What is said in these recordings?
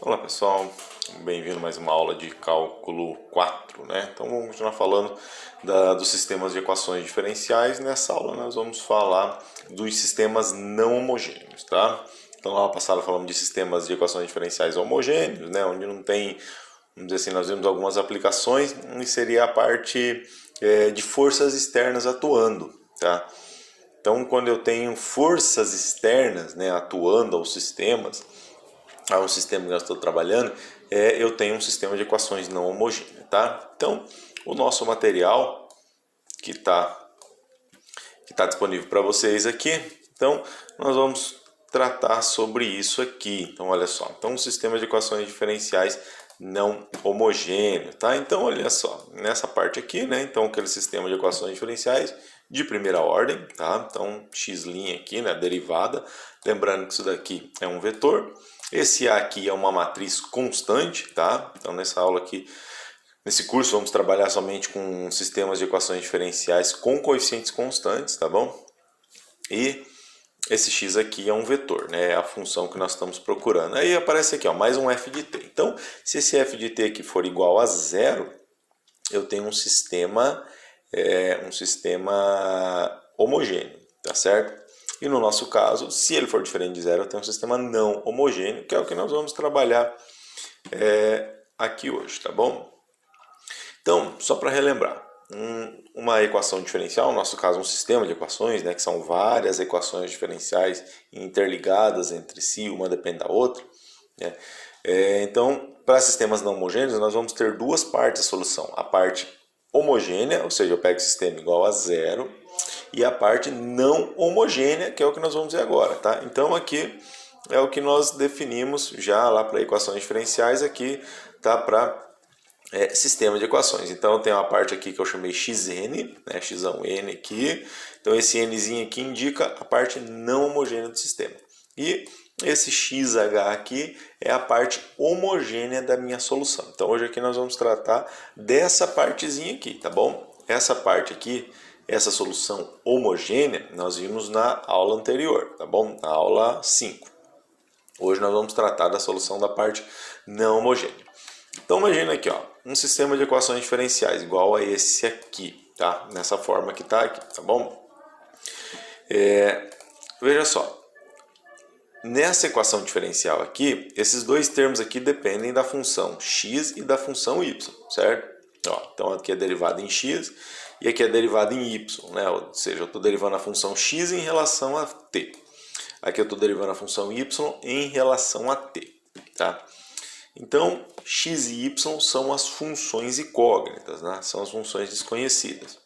Olá pessoal, bem-vindo a mais uma aula de cálculo 4, né? Então vamos continuar falando dos sistemas de equações diferenciais. Nessa aula nós vamos falar dos sistemas não homogêneos, tá? Então na aula passada falamos de sistemas de equações diferenciais homogêneos, né? Onde não tem, vamos dizer assim, nós vimos algumas aplicações e seria a parte de forças externas atuando, tá? Então quando eu tenho forças externas, né, atuando aos sistemas, ao sistema que eu estou trabalhando, eu tenho um sistema de equações não homogêneo, tá? Então, o nosso material que está disponível para vocês aqui, então nós vamos tratar sobre isso aqui. Então, olha só, então um sistema de equações diferenciais não homogêneo, tá? Então, olha só, nessa parte aqui, né? Então, aquele sistema de equações diferenciais de primeira ordem, tá? Então, x' aqui, né? Derivada. Lembrando que isso daqui é um vetor. Esse A aqui é uma matriz constante, tá? Então, nessa aula aqui, nesse curso, vamos trabalhar somente com sistemas de equações diferenciais com coeficientes constantes, tá bom? E esse x aqui é um vetor, né? É a função que nós estamos procurando. Aí aparece aqui, ó, mais um f de t. Então, se esse f de t aqui for igual a zero, eu tenho um sistema homogêneo, tá certo? E no nosso caso, se ele for diferente de zero, eu tenho um sistema não homogêneo, que é o que nós vamos trabalhar aqui hoje, tá bom? Então, só para relembrar, uma equação diferencial, no nosso caso um sistema de equações, né, que são várias equações diferenciais interligadas entre si, uma depende da outra, né? Então, para sistemas não homogêneos, nós vamos ter duas partes da solução. A parte homogênea, ou seja, eu pego o sistema igual a zero, e a parte não homogênea, que é o que nós vamos ver agora, tá? Então, aqui é o que nós definimos já lá para equações diferenciais, aqui tá para sistema de equações. Então, eu tenho uma parte aqui que eu chamei xn, né, x1n aqui. Então, esse nzinho aqui indica a parte não homogênea do sistema. E esse xh aqui é a parte homogênea da minha solução. Então, hoje aqui nós vamos tratar dessa partezinha aqui, tá bom? Essa parte aqui, essa solução homogênea, nós vimos na aula anterior, tá bom? Na aula 5. Hoje nós vamos tratar da solução da parte não homogênea. Então imagina aqui, ó, um sistema de equações diferenciais igual a esse aqui, tá? Nessa forma que tá aqui, tá bom? Veja só, nessa equação diferencial aqui, esses dois termos aqui dependem da função x e da função y, certo? Ó, então aqui é derivada em x e aqui é derivada em y, né? Ou seja, eu estou derivando a função x em relação a t. Aqui eu estou derivando a função y em relação a t, tá? Então, x e y são as funções incógnitas, né? São as funções desconhecidas.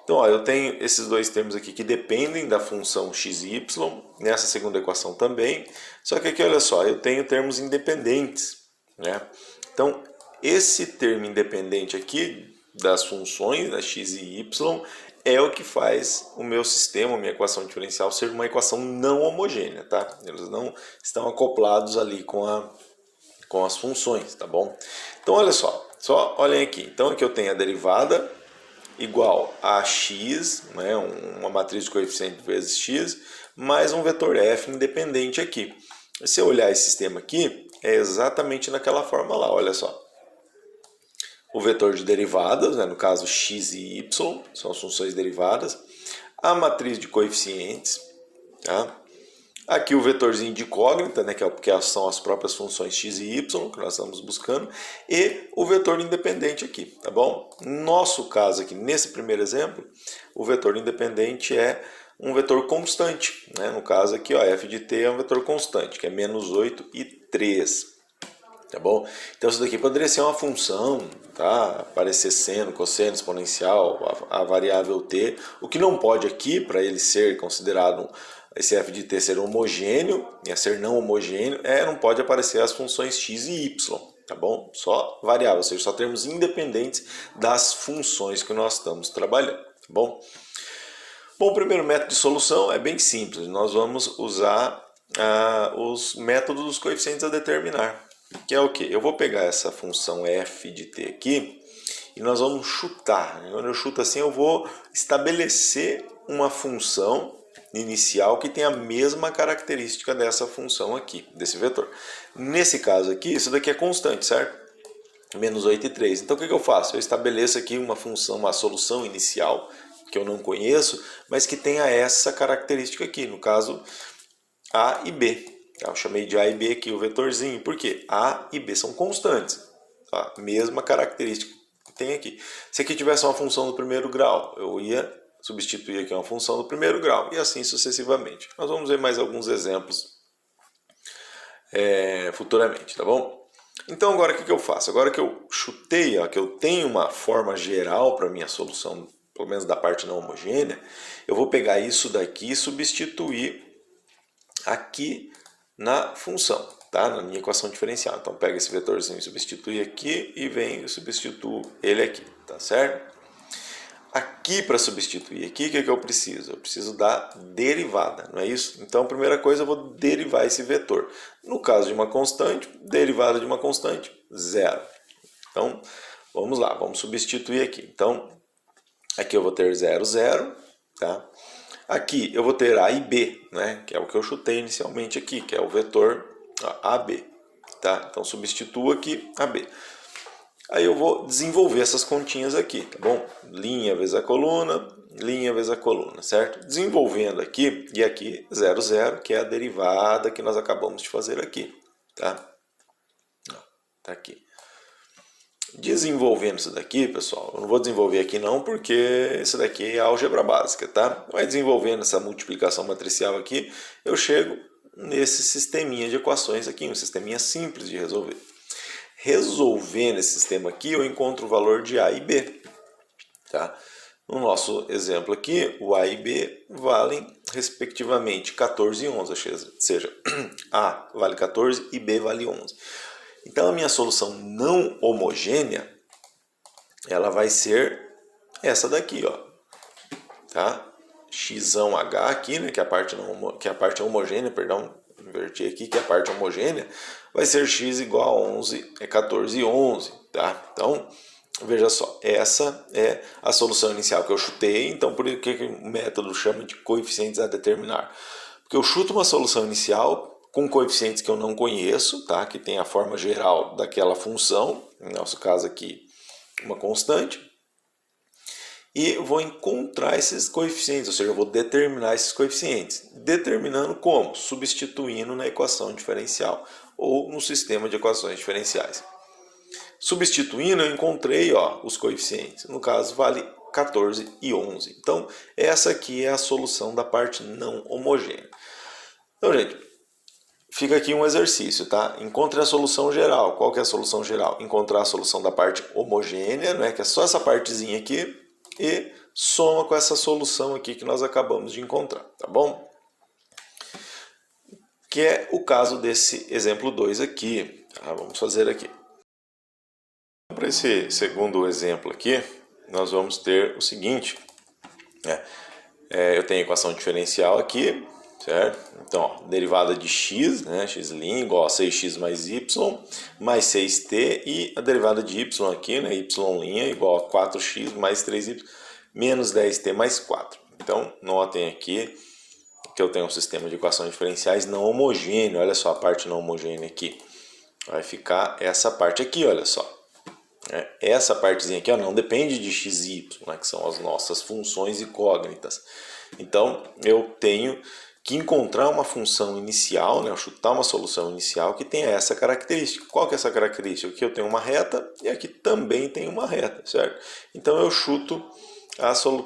Então, ó, eu tenho esses dois termos aqui que dependem da função x e y, nessa segunda equação também, só que aqui, olha só, eu tenho termos independentes, né? Então, esse termo independente aqui das funções, da x e y, é o que faz o meu sistema, a minha equação diferencial, ser uma equação não homogênea, tá? Eles não estão acoplados ali com as funções, tá bom? Então, olha só olhem aqui. Então, aqui eu tenho a derivada igual a x, né, uma matriz de coeficiente vezes x, mais um vetor f independente aqui. Se eu olhar esse sistema aqui, é exatamente naquela forma lá, olha só. O vetor de derivadas, né, no caso x e y, são as funções derivadas. A matriz de coeficientes, tá? Aqui o vetorzinho de incógnita, né, que são as próprias funções x e y que nós estamos buscando, e o vetor independente aqui, tá bom? No nosso caso aqui, nesse primeiro exemplo, o vetor independente é um vetor constante, né? No caso aqui, ó, f de t é um vetor constante, que é menos 8 e 3. Tá bom? Então isso daqui poderia ser uma função, tá? Aparecer seno, cosseno, exponencial, a variável t. O que não pode aqui, para ele ser considerado esse f de t ser homogêneo, e ser não homogêneo, não pode aparecer as funções x e y, tá bom? Só variável, ou seja, só termos independentes das funções que nós estamos trabalhando, tá bom? Bom, o primeiro método de solução é bem simples, nós vamos usar os métodos dos coeficientes a determinar. Que é o que? Eu vou pegar essa função f de t aqui e nós vamos chutar. Quando eu chuto assim, eu vou estabelecer uma função, inicial que tem a mesma característica dessa função aqui, desse vetor. Nesse caso aqui, isso daqui é constante, certo? Menos 8 e 3. Então o que eu faço? Eu estabeleço aqui uma função, uma solução inicial que eu não conheço, mas que tenha essa característica aqui, no caso A e B. Eu chamei de A e B aqui o vetorzinho, porque A e B são constantes, tá? Mesma característica que tem aqui. Se aqui tivesse uma função do primeiro grau, eu ia substituir aqui uma função do primeiro grau, e assim sucessivamente. Nós vamos ver mais alguns exemplos futuramente, tá bom? Então agora o que eu faço? Agora que eu chutei, ó, que eu tenho uma forma geral para minha solução, pelo menos da parte não homogênea, eu vou pegar isso daqui e substituir aqui na função, tá? Na minha equação diferencial. Então pega esse vetorzinho e substitui aqui e vem e substituo ele aqui, tá certo? Aqui para substituir aqui, o que eu preciso? Eu preciso da derivada, não é isso? Então a primeira coisa eu vou derivar esse vetor. No caso de uma constante, derivada de uma constante, zero. Então vamos lá, vamos substituir aqui. Então aqui eu vou ter 0, 0, tá? Aqui eu vou ter A e B, né? Que é o que eu chutei inicialmente aqui, que é o vetor AB, tá? Então substituo aqui AB. Aí eu vou desenvolver essas continhas aqui, tá bom? Linha vezes a coluna, certo? Desenvolvendo aqui, e aqui 0, 0, que é a derivada que nós acabamos de fazer aqui, tá? Tá aqui. Desenvolvendo isso daqui, pessoal, eu não vou desenvolver aqui não, porque isso daqui é álgebra básica, tá? Vai desenvolvendo essa multiplicação matricial aqui, eu chego nesse sisteminha de equações aqui, um sisteminha simples de resolver. Resolvendo esse sistema aqui, eu encontro o valor de A e B, tá? No nosso exemplo aqui, o A e B valem, respectivamente, 14 e 11, ou seja, A vale 14 e B vale 11. Então, a minha solução não homogênea, ela vai ser essa daqui, ó, tá? Xão H aqui, né, que é a parte homogênea, perdão, inverti aqui, que é a parte homogênea, vai ser x igual a 11, 14 e 11, tá? Então, veja só, essa é a solução inicial que eu chutei, então por que o método chama de coeficientes a determinar? Porque eu chuto uma solução inicial com coeficientes que eu não conheço, tá? Que tem a forma geral daquela função, no nosso caso aqui, uma constante, e eu vou encontrar esses coeficientes, ou seja, eu vou determinar esses coeficientes. Determinando como? Substituindo na equação diferencial ou no sistema de equações diferenciais. Substituindo, eu encontrei, ó, os coeficientes. No caso, vale 14 e 11. Então, essa aqui é a solução da parte não homogênea. Então, gente, fica aqui um exercício, tá? Encontre a solução geral. Qual que é a solução geral? Encontrar a solução da parte homogênea, né? Que é só essa partezinha aqui, e soma com essa solução aqui que nós acabamos de encontrar, tá bom? Que é o caso desse exemplo 2 aqui, tá? Vamos fazer aqui. Para esse segundo exemplo aqui, nós vamos ter o seguinte, eu tenho a equação diferencial aqui, certo? Então, ó, derivada de x, né, x' igual a 6x mais y, mais 6t, e a derivada de y aqui, né, y' igual a 4x mais 3y, menos 10t mais 4. Então, notem aqui que eu tenho um sistema de equações diferenciais não homogêneo. Olha só a parte não homogênea aqui. Vai ficar essa parte aqui, olha só. Essa partezinha aqui, ó, não depende de x e y, né, que são as nossas funções incógnitas. Então, eu tenho que encontrar uma função inicial, né, chutar uma solução inicial que tenha essa característica. Qual que é essa característica? Aqui eu tenho uma reta e aqui também tem uma reta, certo? Então, eu chuto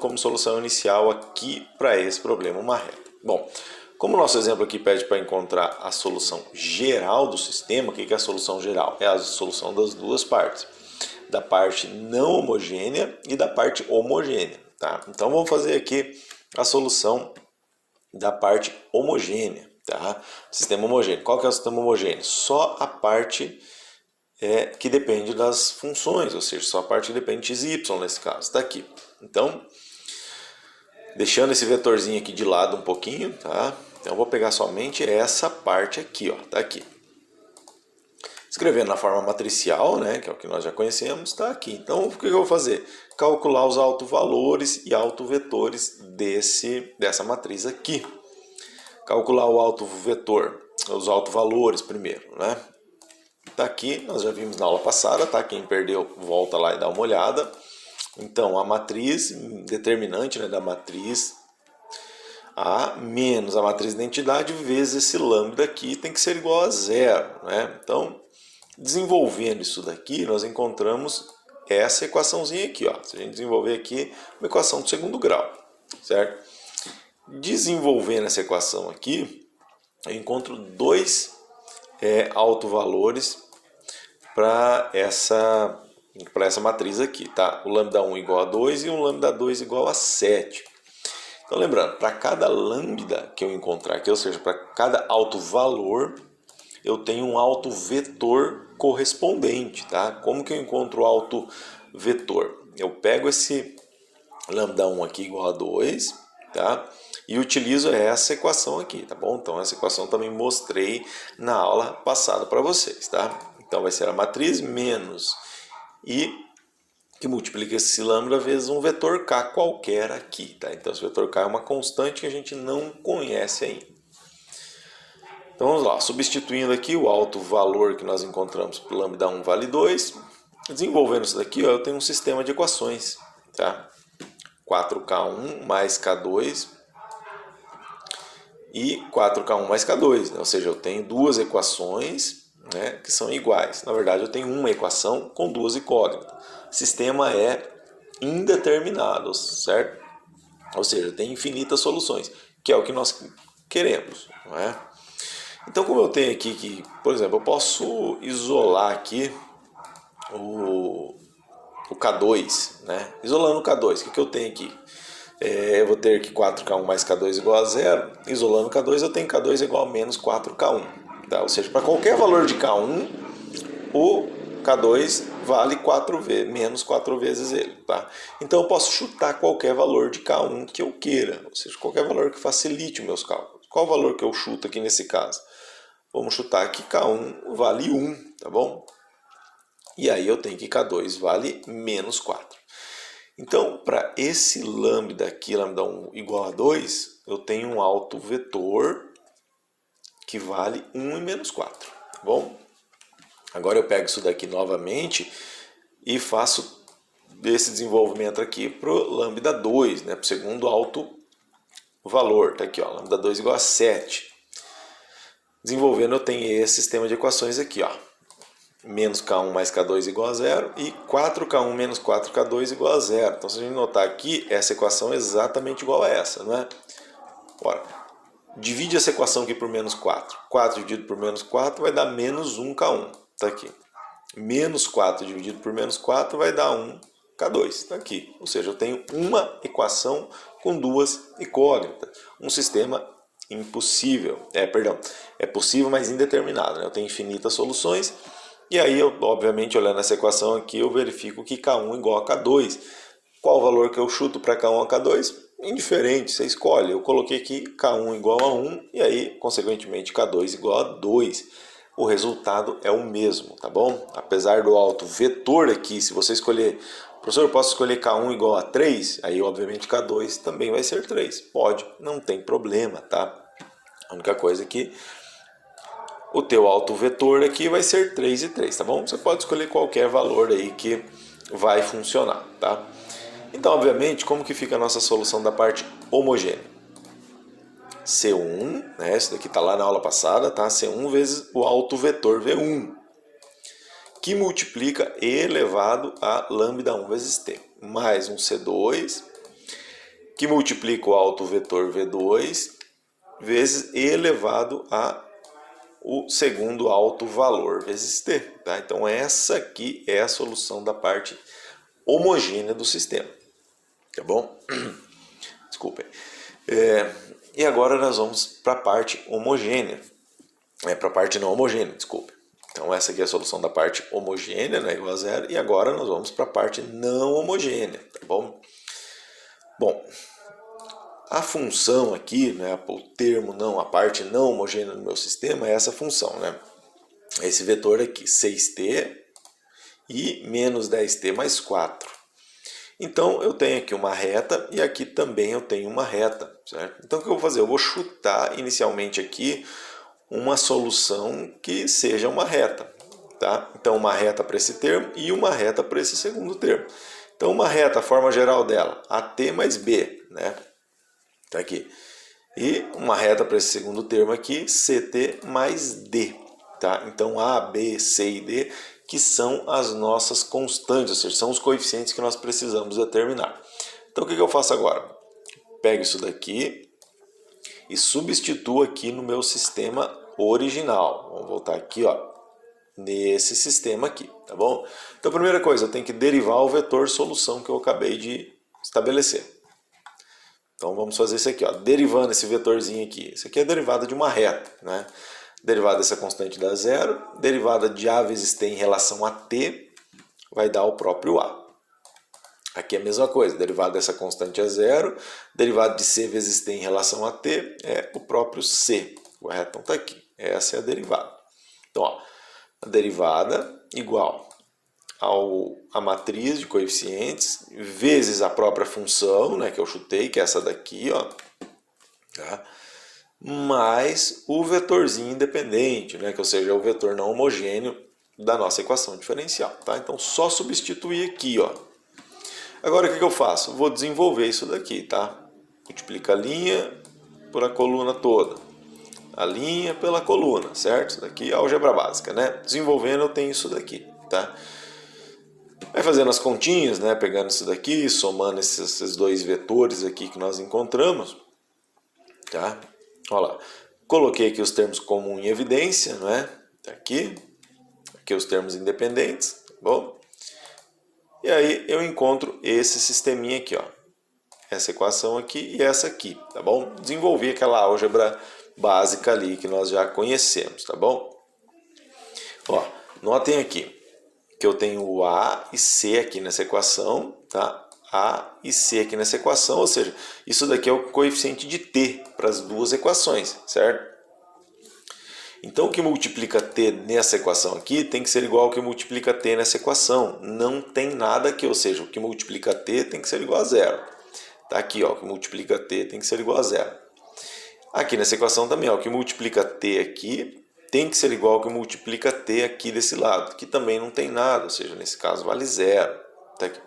como solução inicial aqui para esse problema uma reta. Bom, como o nosso exemplo aqui pede para encontrar a solução geral do sistema, o que é a solução geral? É a solução das duas partes, da parte não homogênea e da parte homogênea, tá? Então vamos fazer aqui a solução da parte homogênea, tá? Sistema homogêneo. Qual que é o sistema homogêneo? Só a parte que depende das funções, ou seja, só a parte que depende de x e y nesse caso, está aqui. Então, deixando esse vetorzinho aqui de lado um pouquinho, tá? Então eu vou pegar somente essa parte aqui, ó, tá aqui. Escrevendo na forma matricial, né, que é o que nós já conhecemos, está aqui. Então, o que eu vou fazer? Calcular os autovalores e autovetores dessa matriz aqui. Calcular o autovetor, os autovalores primeiro, né? Tá aqui, nós já vimos na aula passada, tá? Quem perdeu, volta lá e dá uma olhada. Então, a matriz determinante, né, da matriz A menos a matriz de identidade vezes esse lambda aqui tem que ser igual a zero, né? Então, desenvolvendo isso daqui, nós encontramos essa equaçãozinha aqui, ó. Se a gente desenvolver aqui, uma equação do segundo grau, certo? Desenvolvendo essa equação aqui, eu encontro dois autovalores para essa matriz aqui, tá? O lambda 1 igual a 2 e um lambda 2 igual a 7. Então, lembrando, para cada lambda que eu encontrar aqui, ou seja, para cada autovalor, eu tenho um autovetor correspondente, tá? Como que eu encontro o autovetor? Eu pego esse lambda 1 aqui igual a 2, tá? E utilizo essa equação aqui, tá bom? Então, essa equação também mostrei na aula passada para vocês, tá? Então, vai ser a matriz menos I, que multiplica esse lambda vezes um vetor K qualquer aqui, tá? Então, esse vetor K é uma constante que a gente não conhece ainda. Então, vamos lá. Substituindo aqui o autovalor que nós encontramos para o lambda 1 vale 2. Desenvolvendo isso daqui, ó, eu tenho um sistema de equações, tá? 4K1 mais K2 e 4K1 mais K2, né? Ou seja, eu tenho duas equações, né, que são iguais. Na verdade, eu tenho uma equação com duas incógnitas. O sistema é indeterminado, certo? Ou seja, tem infinitas soluções, que é o que nós queremos, não é? Então, como eu tenho aqui que, por exemplo, eu posso isolar aqui o K2, né? Isolando o K2, o que eu tenho aqui? Eu vou ter que 4K1 mais K2 igual a zero. Isolando o K2, eu tenho K2 igual a menos 4K1. Tá? Ou seja, para qualquer valor de K1, o K2 vale menos 4 vezes ele. Tá? Então, eu posso chutar qualquer valor de K1 que eu queira. Ou seja, qualquer valor que facilite os meus cálculos. Qual o valor que eu chuto aqui nesse caso? Vamos chutar que K1 vale 1, tá bom? E aí eu tenho que K2 vale menos 4. Então, para esse lambda aqui, lambda 1 igual a 2, eu tenho um autovetor que vale 1 e menos 4, tá bom? Agora eu pego isso daqui novamente e faço esse desenvolvimento aqui para o lambda 2, né, para o segundo autovalor. Tá aqui, ó, lambda 2 igual a 7. Desenvolvendo, eu tenho esse sistema de equações aqui, ó. Menos K1 mais K2 igual a zero e 4K1 menos 4K2 igual a zero. Então, se a gente notar aqui, essa equação é exatamente igual a essa, não é? Ora, divide essa equação aqui por menos 4. 4 dividido por menos 4 vai dar menos 1K1. Tá aqui. Menos 4 dividido por menos 4 vai dar 1K2. Tá aqui. Ou seja, eu tenho uma equação com duas incógnitas. Um sistema impossível. É possível, mas indeterminado, né? Eu tenho infinitas soluções. E aí, obviamente, olhando essa equação aqui, eu verifico que K1 igual a K2. Qual o valor que eu chuto para K1 a K2? Indiferente, você escolhe. Eu coloquei aqui K1 igual a 1 e aí, consequentemente, K2 igual a 2. O resultado é o mesmo, tá bom? Apesar do autovetor aqui, se você escolher... Professor, eu posso escolher K1 igual a 3? Aí, obviamente, K2 também vai ser 3. Pode, não tem problema, tá? A única coisa é que o teu autovetor aqui vai ser 3 e 3, tá bom? Você pode escolher qualquer valor aí que vai funcionar, tá? Então, obviamente, como que fica a nossa solução da parte homogênea? C1, né? Isso daqui tá lá na aula passada, tá? C1 vezes o autovetor V1, que multiplica E elevado a lambda 1 vezes T, mais um C2, que multiplica o autovetor V2 vezes E elevado a o segundo autovalor vezes T. Tá? Então, essa aqui é a solução da parte homogênea do sistema. Tá bom? Desculpem. E agora nós vamos para a parte homogênea. Para a parte não homogênea, desculpe. Então, essa aqui é a solução da parte homogênea, né, igual a zero. E agora nós vamos para a parte não homogênea. Tá bom? Bom, a função aqui, né, o termo não, a parte não homogênea do meu sistema é essa função, né? esse vetor aqui, 6t e menos 10t mais 4. Então, eu tenho aqui uma reta e aqui também eu tenho uma reta, certo? Então, o que eu vou fazer? Eu vou chutar inicialmente aqui uma solução que seja uma reta, tá? Então, uma reta para esse termo e uma reta para esse segundo termo. Então, uma reta, a forma geral dela, AT mais B, né? Tá aqui. E uma reta para esse segundo termo aqui, CT mais D, tá? Então, A, B, C e D, que são as nossas constantes, ou seja, são os coeficientes que nós precisamos determinar. Então, o que eu faço agora? Pego isso daqui e substituo aqui no meu sistema original. Vamos voltar aqui, ó, nesse sistema aqui, tá bom? Então, a primeira coisa, eu tenho que derivar o vetor solução que eu acabei de estabelecer. Então, vamos fazer isso aqui, ó, derivando esse vetorzinho aqui. Isso aqui é a derivada de uma reta, né? Derivada dessa constante dá zero, derivada de A vezes T em relação a T vai dar o próprio A. Aqui é a mesma coisa, derivada dessa constante é zero, derivada de C vezes T em relação a T é o próprio C, correto? Então tá aqui, essa é a derivada. Então, ó, a derivada igual a matriz de coeficientes vezes a própria função, né, que eu chutei, que é essa daqui, ó, tá? Mais o vetorzinho independente, né, que ou seja, é o vetor não homogêneo da nossa equação diferencial, tá? Então, só substituir aqui, ó. Agora, o que eu faço? Vou desenvolver isso daqui, tá? Multiplica a linha por a coluna toda, a linha pela coluna, certo? Isso daqui é álgebra básica, né? Desenvolvendo, eu tenho isso daqui, tá? Vai fazendo as continhas, né? Pegando isso daqui, somando esses dois vetores aqui que nós encontramos, tá? Olha lá, coloquei aqui os termos comuns em evidência, não é? Tá aqui os termos independentes, tá bom? E aí eu encontro esse sisteminha aqui, ó. Essa equação aqui e essa aqui, tá bom? Desenvolvi aquela álgebra básica ali que nós já conhecemos, tá bom? Ó, notem aqui que eu tenho o A e C aqui nessa equação, tá? A e C aqui nessa equação, ou seja, isso daqui é o coeficiente de T para as duas equações, certo? Então, o que multiplica T nessa equação aqui tem que ser igual ao que multiplica T nessa equação. Não tem nada aqui, ou seja, o que multiplica T tem que ser igual a zero. Tá aqui, ó, o que multiplica T tem que ser igual a zero. Aqui nessa equação também, ó, o que multiplica T aqui tem que ser igual ao que multiplica T aqui desse lado, que também não tem nada, ou seja, nesse caso vale zero. Tá aqui.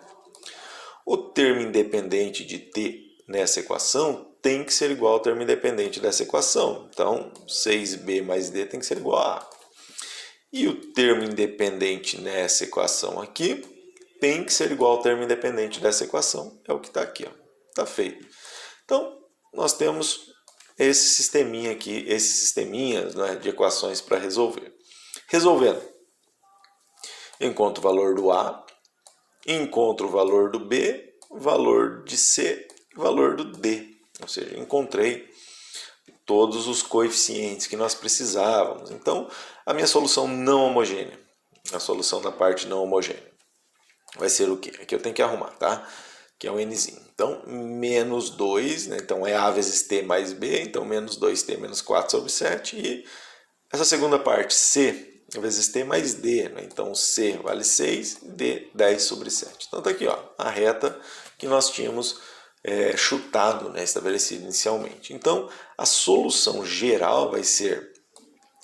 O termo independente de T nessa equação tem que ser igual ao termo independente dessa equação. Então, 6b mais d tem que ser igual a A. E o termo independente nessa equação aqui tem que ser igual ao termo independente dessa equação. É o que está aqui, ó. Está feito. Então, nós temos esse sisteminha aqui, esses sisteminhas, né, de equações para resolver. Resolvendo, eu encontro o valor do A, encontro o valor do B, valor de C e valor do D. Ou seja, encontrei todos os coeficientes que nós precisávamos. Então, a minha solução não homogênea, a solução da parte não homogênea, vai ser o quê? Aqui eu tenho que arrumar, tá? Que é um nzinho. Então, menos 2, né? Então é A vezes T mais B, então menos 2T menos 4 sobre 7. E essa segunda parte, C vezes T mais D, né? Então C vale 6, D 10 sobre 7. Então tá aqui, ó, a reta que nós tínhamos chutado, né? Estabelecido inicialmente. Então, a solução geral vai ser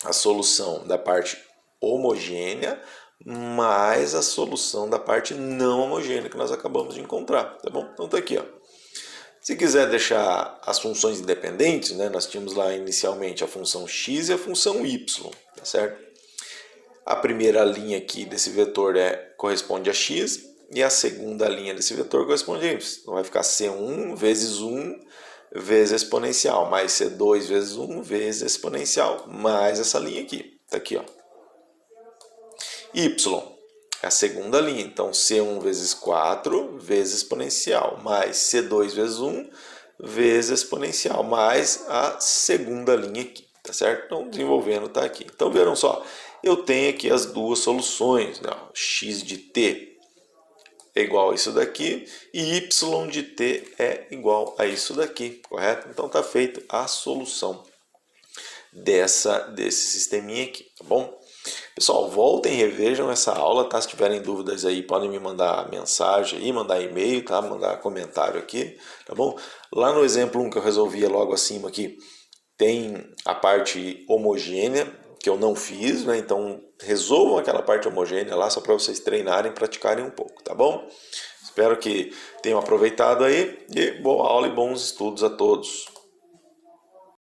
a solução da parte homogênea mais a solução da parte não homogênea que nós acabamos de encontrar, tá bom? Então tá aqui, ó. Se quiser deixar as funções independentes, né, nós tínhamos lá inicialmente a função x e a função y, tá certo? A primeira linha aqui desse vetor corresponde a x e a segunda linha desse vetor corresponde a y. Então vai ficar C1 vezes 1 vezes exponencial, mais C2 vezes 1 vezes exponencial, mais essa linha aqui, tá aqui, ó. Y é a segunda linha, então C1 vezes 4 vezes exponencial, mais C2 vezes 1 vezes exponencial, mais a segunda linha aqui, tá certo? Então, desenvolvendo tá aqui. Então, vejam só, eu tenho aqui as duas soluções, né? X de t é igual a isso daqui e y de t é igual a isso daqui, correto? Então, tá feita a solução desse sisteminha aqui, tá bom? Pessoal, voltem e revejam essa aula, tá? Se tiverem dúvidas aí, podem me mandar mensagem aí, mandar e-mail, tá? Mandar comentário aqui, tá bom? Lá no exemplo 1 que eu resolvia logo acima aqui, tem a parte homogênea, que eu não fiz, né? Então, resolvam aquela parte homogênea lá, só para vocês treinarem, praticarem um pouco, tá bom? Espero que tenham aproveitado aí e boa aula e bons estudos a todos.